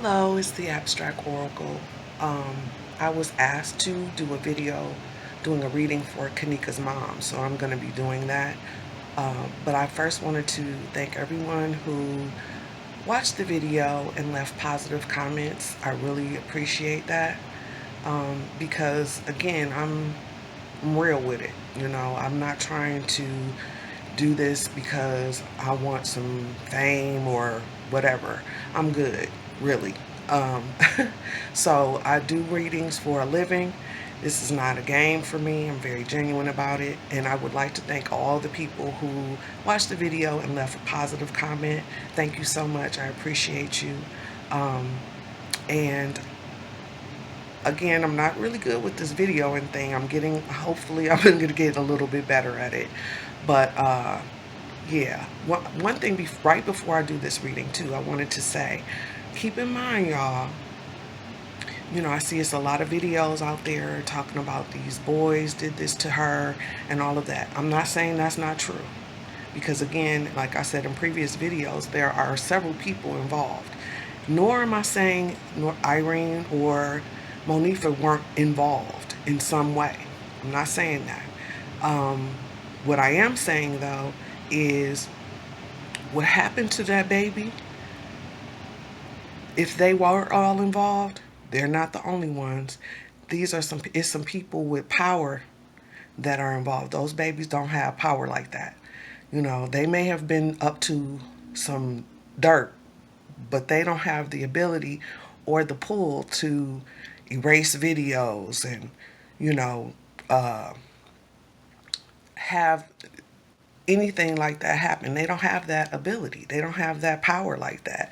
Hello, it's the Abstract Oracle. Um, I was asked to do a video doing a reading for Kenneka's mom, so I'm going to be doing that. But I first wanted to thank everyone who watched the video and left positive comments. I really appreciate that because, again, I'm real with it. I'm not trying to do this because I want some fame or whatever. I'm good, really. Um, so I do readings for a living. This is not a game for me. I'm very genuine about it. And I would like to thank all the people who watched the video and left a positive comment. Thank you so much. I appreciate you. Um, and again, I'm not really good with this videoing thing. Hopefully I'm going to get a little bit better at it. But yeah, one thing right before I do this reading too, I wanted to say, keep in mind, y'all, I see it's a lot of videos out there talking about these boys did this to her and all of that. I'm not saying that's not true. Because again, like I said in previous videos, there are several people involved. Nor am I saying nor Irene or Monifa weren't involved in some way. I'm not saying that. What I am saying though is what happened to that baby, if they were all involved, they're not the only ones. It's some people with power that are involved. Those babies don't have power like that. They may have been up to some dirt, but they don't have the ability or the pull to erase videos and, you know, uh, have anything like that happen. They don't have that ability. They don't have that power like that.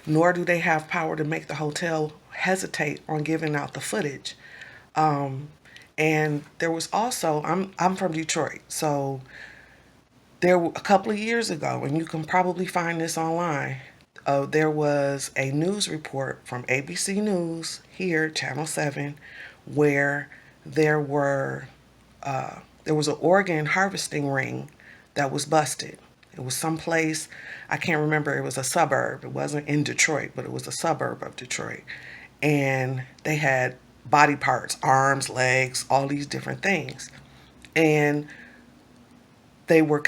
Nor do they have power to make the hotel hesitate on giving out the footage. And there was also, I'm from Detroit, so a couple of years ago, and you can probably find this online. There was a news report from ABC News here, Channel 7, where there were there was an organ harvesting ring that was busted. It was someplace, I can't remember, it was a suburb. It wasn't in Detroit, but it was a suburb of Detroit. And they had body parts, arms, legs, all these different things. And they were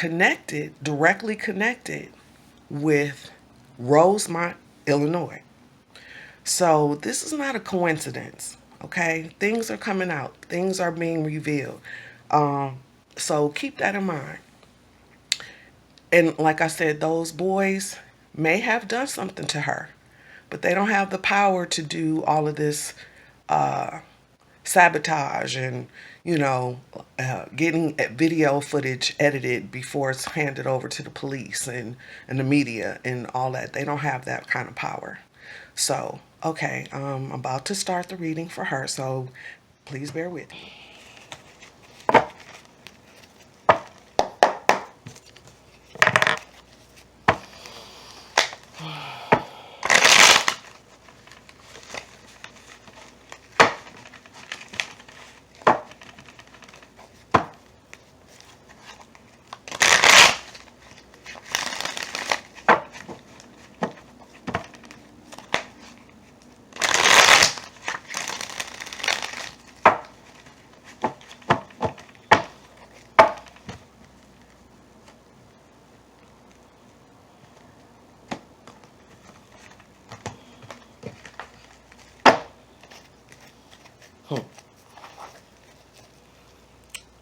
directly connected with Rosemont, Illinois. So this is not a coincidence, okay? Things are coming out. Things are being revealed. So keep that in mind. And like I said, those boys may have done something to her, but they don't have the power to do all of this sabotage and, getting video footage edited before it's handed over to the police and the media and all that. They don't have that kind of power. So, okay, I'm about to start the reading for her, so please bear with me.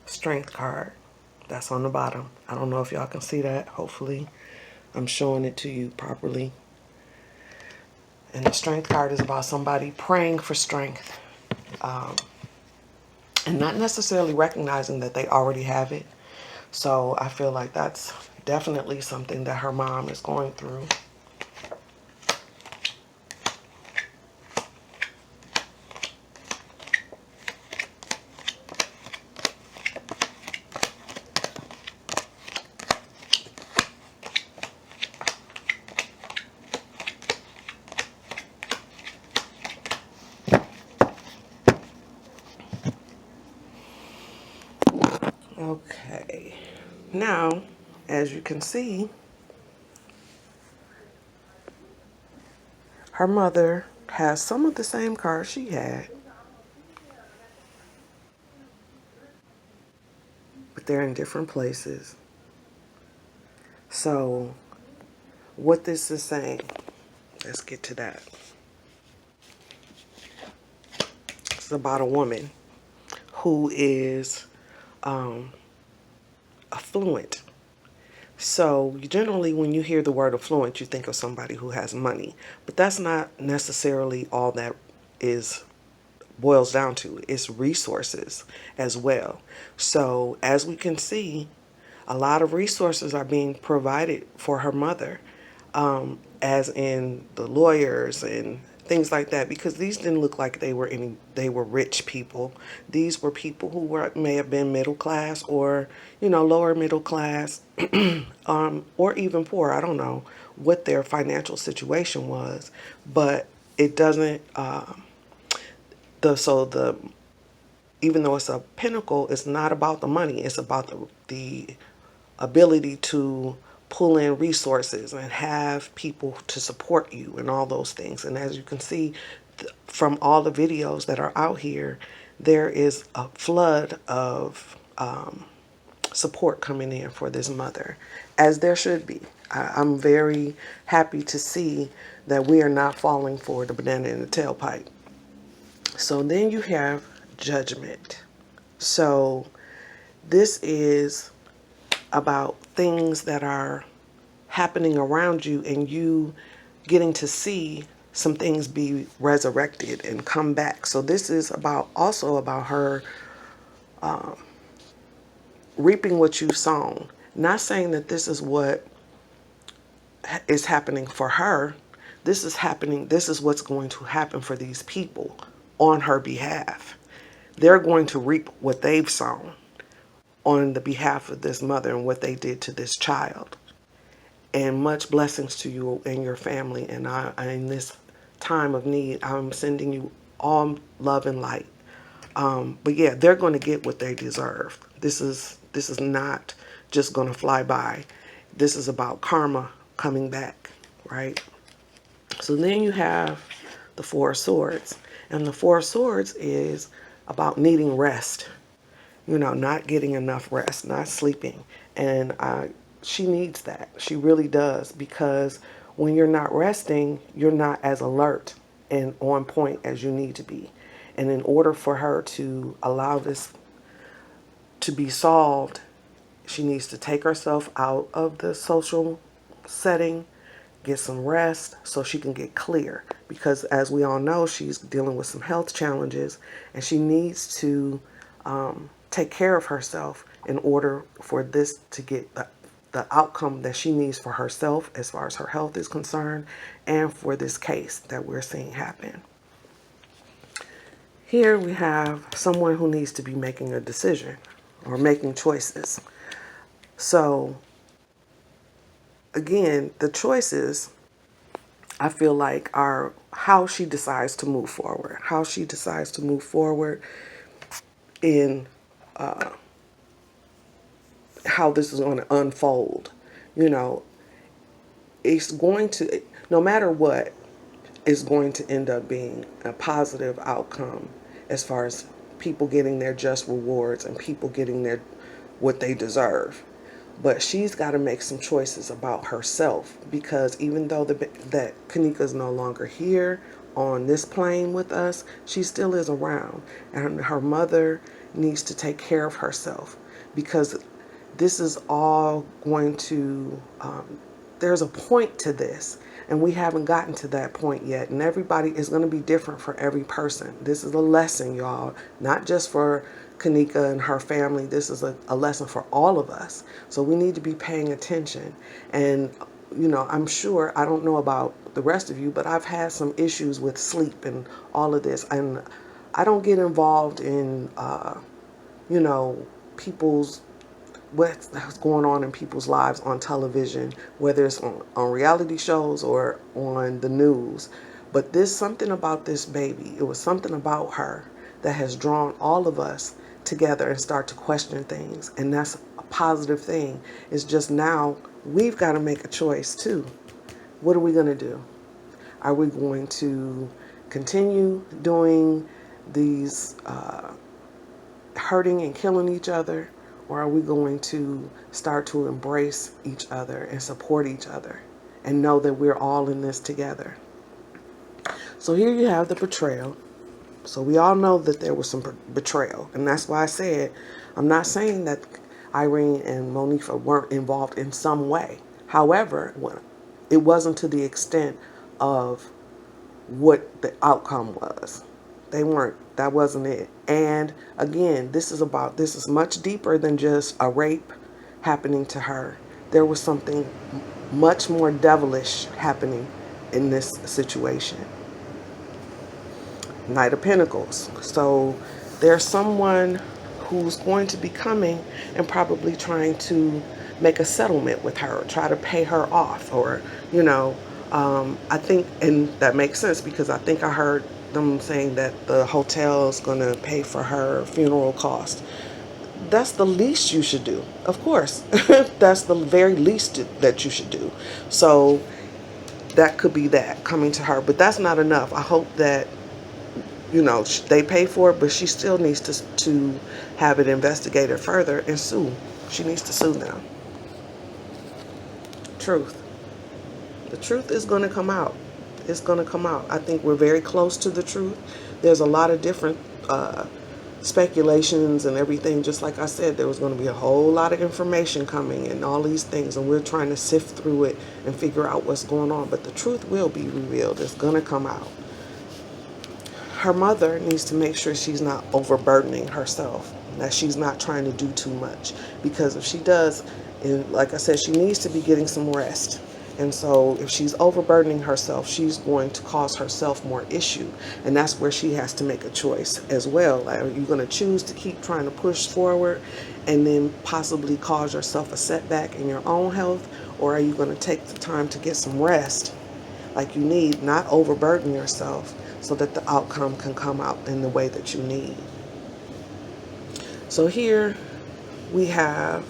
Strength card. That's on the bottom. I don't know if y'all can see that. Hopefully I'm showing it to you properly. And the strength card is about somebody praying for strength. And not necessarily recognizing that they already have it. So I feel like that's definitely something that her mom is going through. Okay, now, as you can see, her mother has some of the same cars she had, but they're in different places. So, what this is saying, let's get to that. It's about a woman who is um, affluent. So, generally, when you hear the word affluent, you think of somebody who has money, but that's not necessarily all that is boils down to. It's resources as well. So, as we can see, a lot of resources are being provided for her mother, as in the lawyers and things like that, because these didn't look like they were rich people. These were people who may have been middle class, or lower middle class, or even poor. I don't know what their financial situation was, but it doesn't the even though it's a pinnacle, it's not about the money. It's about the ability to pull in resources and have people to support you and all those things. And as you can see from all the videos that are out here, there is a flood of support coming in for this mother, as there should be. I'm very happy to see that we are not falling for the banana in the tailpipe. So then you have judgment. So this is about things that are happening around you, and you getting to see some things be resurrected and come back. So this is also about her reaping what you've sown. Not saying that this is what is happening for her. This is what's going to happen for these people on her behalf. They're going to reap what they've sown on the behalf of this mother and what they did to this child. And much blessings to you and your family. And in this time of need, I'm sending you all love and light. But yeah, they're going to get what they deserve. This is not just going to fly by. This is about karma coming back, right? So then you have the Four of Swords. And the Four of Swords is about needing rest. Not getting enough rest, not sleeping. And she needs that. She really does, because when you're not resting, you're not as alert and on point as you need to be. And in order for her to allow this to be solved, she needs to take herself out of the social setting, get some rest so she can get clear. Because as we all know, she's dealing with some health challenges, and she needs to take care of herself in order for this to get the outcome that she needs for herself as far as her health is concerned, and for this case that we're seeing happen. Here we have someone who needs to be making a decision or making choices. So again, the choices, I feel like, are how she decides to move forward. How she decides to move forward in how this is going to unfold. It's going to, no matter what, is going to end up being a positive outcome as far as people getting their just rewards and people getting what they deserve. But she's got to make some choices about herself, because even though that Kenneka is no longer here on this plane with us, she still is around. And her mother needs to take care of herself, because this is all going to, there's a point to this, and we haven't gotten to that point yet. And everybody is going to be different for every person. This is a lesson, y'all, not just for Kenneka and her family. This is a lesson for all of us. So we need to be paying attention. And, I'm sure, I don't know about the rest of you, but I've had some issues with sleep and all of this. And I don't get involved in, people's what's going on in people's lives on television, whether it's on reality shows or on the news. But there's something about this baby. It was something about her that has drawn all of us together and start to question things. And that's a positive thing. It's just now we've got to make a choice too. What are we going to do? Are we going to continue doing these hurting and killing each other, or are we going to start to embrace each other and support each other and know that we're all in this together? So here you have the betrayal. So we all know that there was some betrayal, and that's why I said I'm not saying that Irene and Monifa weren't involved in some way. However, it wasn't to the extent of what the outcome was. They weren't. That wasn't it. And again, this is much deeper than just a rape happening to her. There was something much more devilish happening in this situation. Knight of Pentacles. So there's someone who's going to be coming and probably trying to make a settlement with her, try to pay her off, or, I think, and that makes sense because I think I heard them saying that the hotel is going to pay for her funeral cost. That's the least you should do. Of course, that's the very least that you should do. So that could be that coming to her, but that's not enough. I hope that they pay for it, but she still needs to have it investigated further and sue. She needs to sue them. Truth. The truth is going to come out. It's going to come out. I think we're very close to the truth. There's a lot of different speculations and everything. Just like I said, there was going to be a whole lot of information coming and all these things, and we're trying to sift through it and figure out what's going on. But the truth will be revealed. It's going to come out. Her mother needs to make sure she's not overburdening herself, that she's not trying to do too much, because if she does, and like I said, she needs to be getting some rest. And so if she's overburdening herself, she's going to cause herself more issue, and that's where she has to make a choice as well. Like, are you going to choose to keep trying to push forward and then possibly cause yourself a setback in your own health, or are you going to take the time to get some rest like you need, not overburden yourself, so that the outcome can come out in the way that you need? So here we have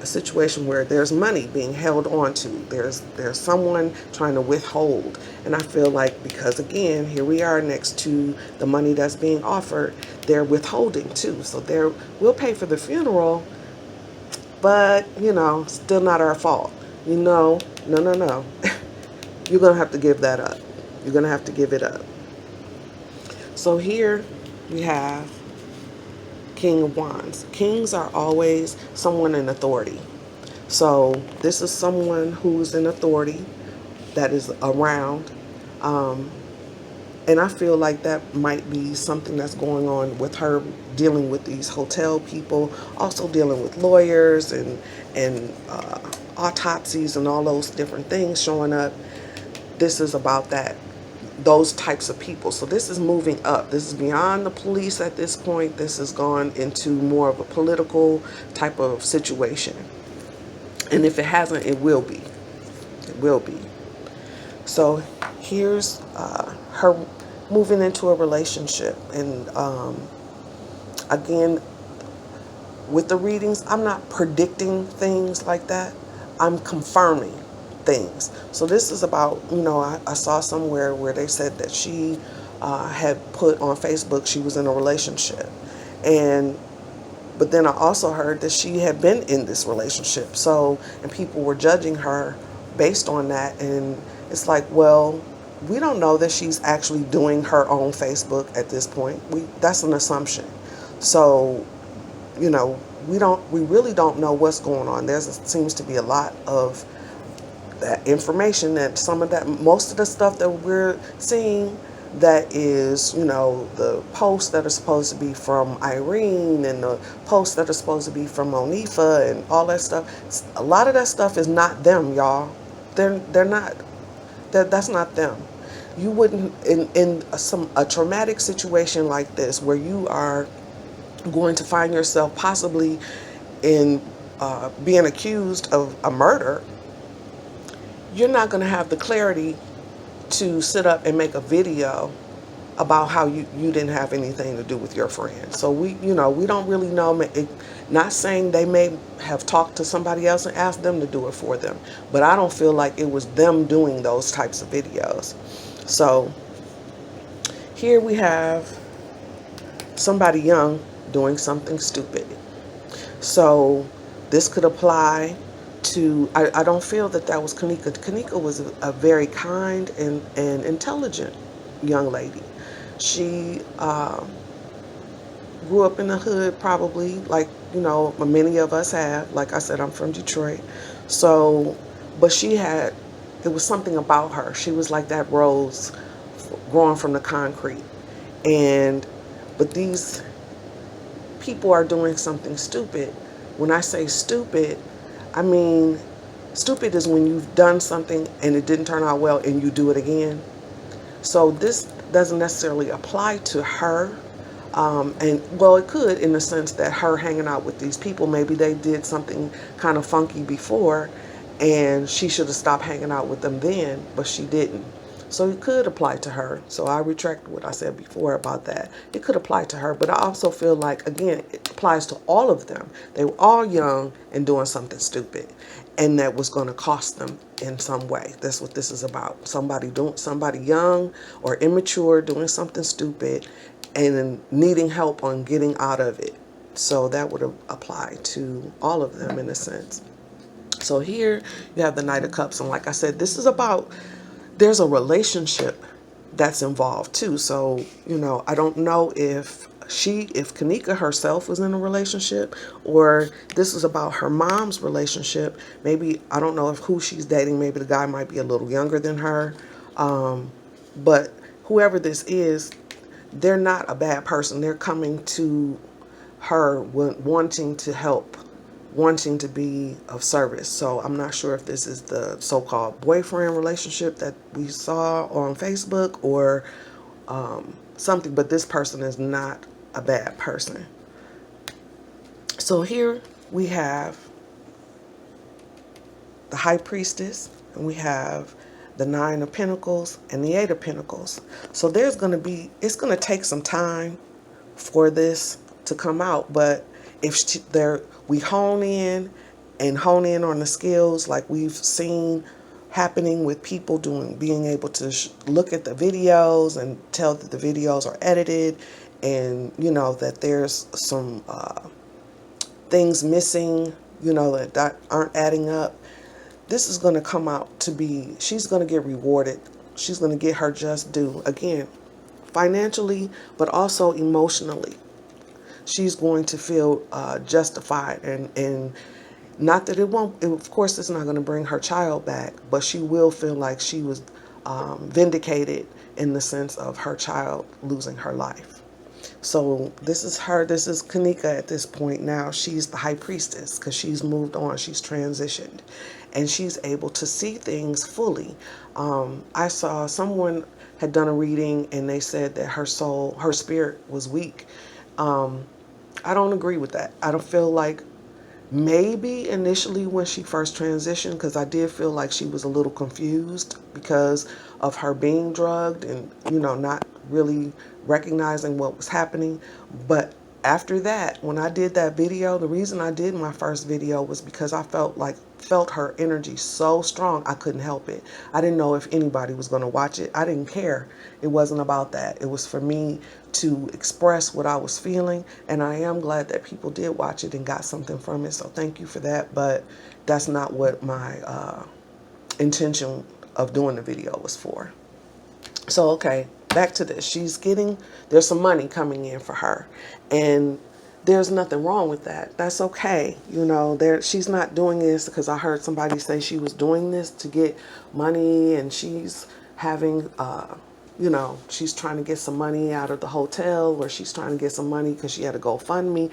a situation where there's money being held on to. There's someone trying to withhold. And I feel like, because again, here we are next to the money that's being offered, they're withholding too. So we'll pay for the funeral, but still not our fault. No. You're going to have to give that up. You're going to have to give it up. So here we have King of Wands. Kings are always someone in authority. So this is someone who's in authority that is around. And I feel like that might be something that's going on with her dealing with these hotel people, also dealing with lawyers and autopsies and all those different things showing up. This is about those types of people. So this is moving up. This is beyond the police at this point. This has gone into more of a political type of situation. And if it hasn't, it will be. It will be. So here's her moving into a relationship. And again, with the readings, I'm not predicting things like that. I'm confirming things. So this is about, I saw somewhere where they said that she had put on Facebook she was in a relationship. But then I also heard that she had been in this relationship. So, and people were judging her based on that. And it's like, well, we don't know that she's actually doing her own Facebook at this point. That's an assumption. So, we really don't know what's going on. There seems to be a lot of that information, that most of the stuff that we're seeing, that is, the posts that are supposed to be from Irene and the posts that are supposed to be from Monifa and all that stuff. A lot of that stuff is not them, y'all. They're not. That's not them. You wouldn't, in a traumatic situation like this, where you are going to find yourself possibly in being accused of a murder, you're not going to have the clarity to sit up and make a video about how you didn't have anything to do with your friend. So we don't really know. Not saying they may have talked to somebody else and asked them to do it for them, but I don't feel like it was them doing those types of videos. So here we have somebody young doing something stupid. So this could apply to, I don't feel that that was Kenneka. Kenneka was a very kind and intelligent young lady. She grew up in the hood, probably, like, many of us have. Like I said, I'm from Detroit. So, but it was something about her. She was like that rose growing from the concrete. And, but these people are doing something stupid. When I say stupid, I mean, stupid is when you've done something and it didn't turn out well and you do it again. So this doesn't necessarily apply to her. And well, it could, in the sense that her hanging out with these people, maybe they did something kind of funky before and she should have stopped hanging out with them then, but she didn't. So it could apply to her. So I retract what I said before about that. It could apply to her, but I also feel like, again, it applies to all of them. They were all young and doing something stupid, and that was going to cost them in some way. That's what this is about. Somebody young or immature doing something stupid and needing help on getting out of it. So that would apply to all of them in a sense. So here you have the Knight of Cups, and like I said, this is about, there's a relationship that's involved too. So, I don't know if Kenneka herself was in a relationship, or this is about her mom's relationship. Maybe, I don't know if who she's dating, maybe the guy might be a little younger than her. But whoever this is, they're not a bad person. They're coming to her wanting to help, wanting to be of service. So I'm not sure if this is the so-called boyfriend relationship that we saw on Facebook, or something, but this person is not a bad person. So here we have the High Priestess, and we have the Nine of Pentacles and the Eight of Pentacles. So it's going to take some time for this to come out, but if we hone in on the skills like we've seen happening with people being able to look at the videos and tell that the videos are edited, and that there's some things missing, that aren't adding up. This is going to come out to be, she's going to get rewarded. She's going to get her just due. Again, financially, but also emotionally. She's going to feel justified, and not that of course it's not going to bring her child back, but she will feel like she was vindicated in the sense of her child losing her life. So this is Kenneka at this point now. She's the High Priestess because she's moved on, she's transitioned, and she's able to see things fully. I saw someone had done a reading and they said that her spirit was weak. I don't agree with that. I don't feel like, maybe initially when she first transitioned, because I did feel like she was a little confused because of her being drugged and, not really recognizing what was happening. But after that, when I did that video, the reason I did my first video was because I felt her energy so strong, I couldn't help it. I didn't know if anybody was going to watch it. I didn't care. It wasn't about that. It was for me to express what I was feeling, and I am glad that people did watch it and got something from it, so thank you for that. But that's not what my intention of doing the video was for. So, okay, back to this. There's some money coming in for her, and there's nothing wrong with that. That's okay. She's not doing this because I heard somebody say she was doing this to get money, and she's having, she's trying to get some money out of the hotel, or she's trying to get some money because she had a GoFundMe.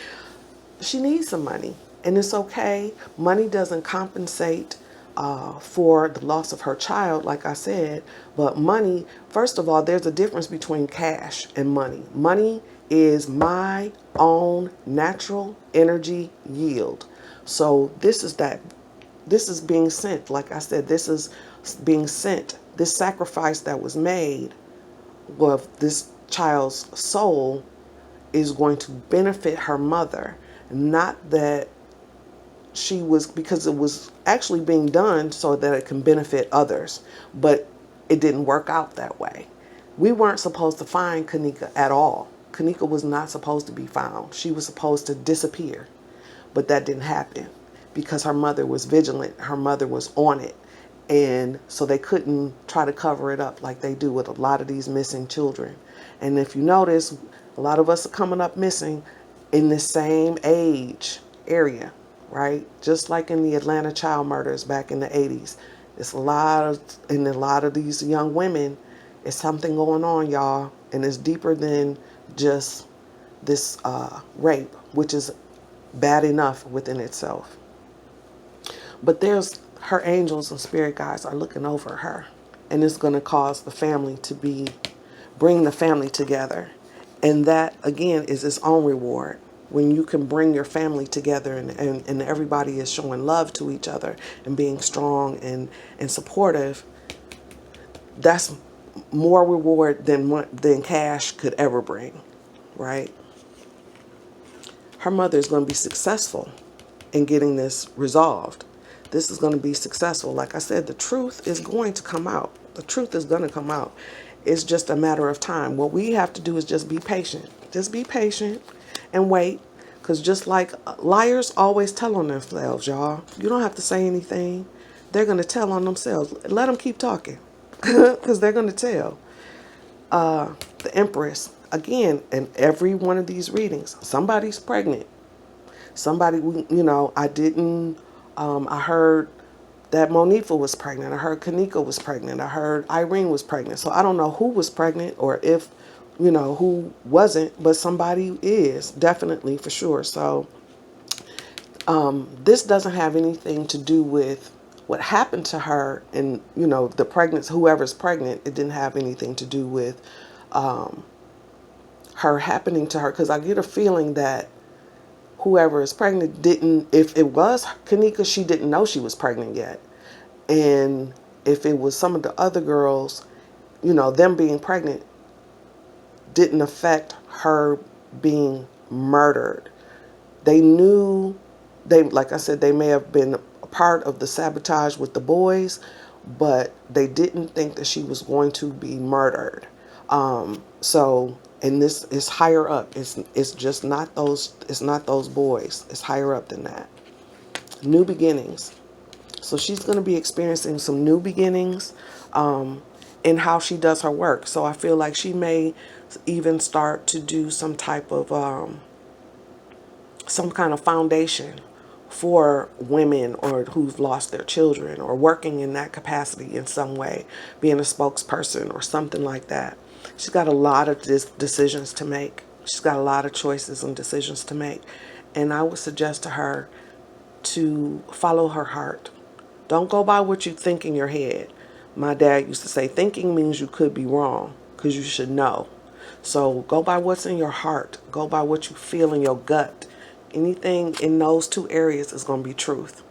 She needs some money, and it's okay. Money doesn't compensate for the loss of her child, like I said. But money, first of all, there's a difference between cash and money. Money is my own natural energy yield. So this is being sent. Like I said, this is being sent. This sacrifice that was made with this child's soul is going to benefit her mother. Not that because it was actually being done so that it can benefit others. But it didn't work out that way. We weren't supposed to find Kenneka at all. Kenneka was not supposed to be found. She was supposed to disappear. But that didn't happen because her mother was vigilant. Her mother was on it. And so they couldn't try to cover it up like they do with a lot of these missing children. And if you notice, a lot of us are coming up missing in the same age area, right? Just like in the Atlanta child murders back in the 80s. It's in a lot of these young women, it's something going on, y'all. And it's deeper than just this rape, which is bad enough within itself. But there's her angels and spirit guides are looking over her. And it's going to cause the family to bring the family together. And that, again, is its own reward. When you can bring your family together and everybody is showing love to each other and being strong and supportive, that's more reward than cash could ever bring, right? Her mother is going to be successful in getting this resolved. This is going to be successful. Like I said, the truth is going to come out. The truth is going to come out. It's just a matter of time. What we have to do is just be patient. Just be patient and wait. Because just like liars always tell on themselves, y'all. You don't have to say anything. They're going to tell on themselves. Let them keep talking. Because they're going to tell. The Empress, again, in every one of these readings, somebody's pregnant. Somebody, I heard that Monifa was pregnant. I heard Kenneka was pregnant. I heard Irene was pregnant. So I don't know who was pregnant or if, who wasn't, but somebody is, definitely, for sure. So this doesn't have anything to do with what happened to her and, the pregnancy, whoever's pregnant. It didn't have anything to do with her happening to her, because I get a feeling that whoever is pregnant didn't, if it was Kenneka, she didn't know she was pregnant yet. And if it was some of the other girls, them being pregnant didn't affect her being murdered. They knew, like I said, they may have been a part of the sabotage with the boys, but they didn't think that she was going to be murdered. And this is higher up. It's just not those. It's not those boys. It's higher up than that. New beginnings. So she's going to be experiencing some new beginnings in how she does her work. So I feel like she may even start to do some type of some kind of foundation for women or who've lost their children, or working in that capacity in some way, being a spokesperson or something like that. She's got a lot of decisions to make. She's got a lot of choices and decisions to make. And I would suggest to her to follow her heart. Don't go by what you think in your head. My dad used to say, thinking means you could be wrong, because you should know. So go by what's in your heart. Go by what you feel in your gut. Anything in those two areas is going to be truth.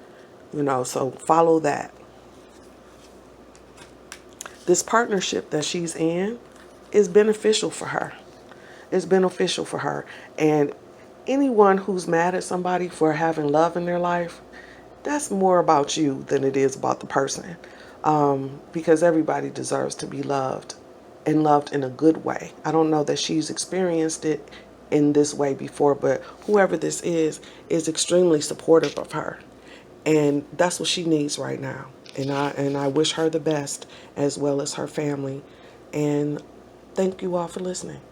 So follow that. This partnership that she's in is beneficial for her. It's beneficial for her. And anyone who's mad at somebody for having love in their life, that's more about you than it is about the person. Because everybody deserves to be loved, and loved in a good way. I don't know that she's experienced it in this way before, but whoever this is extremely supportive of her. And that's what she needs right now. And I wish her the best, as well as her family. And thank you all for listening.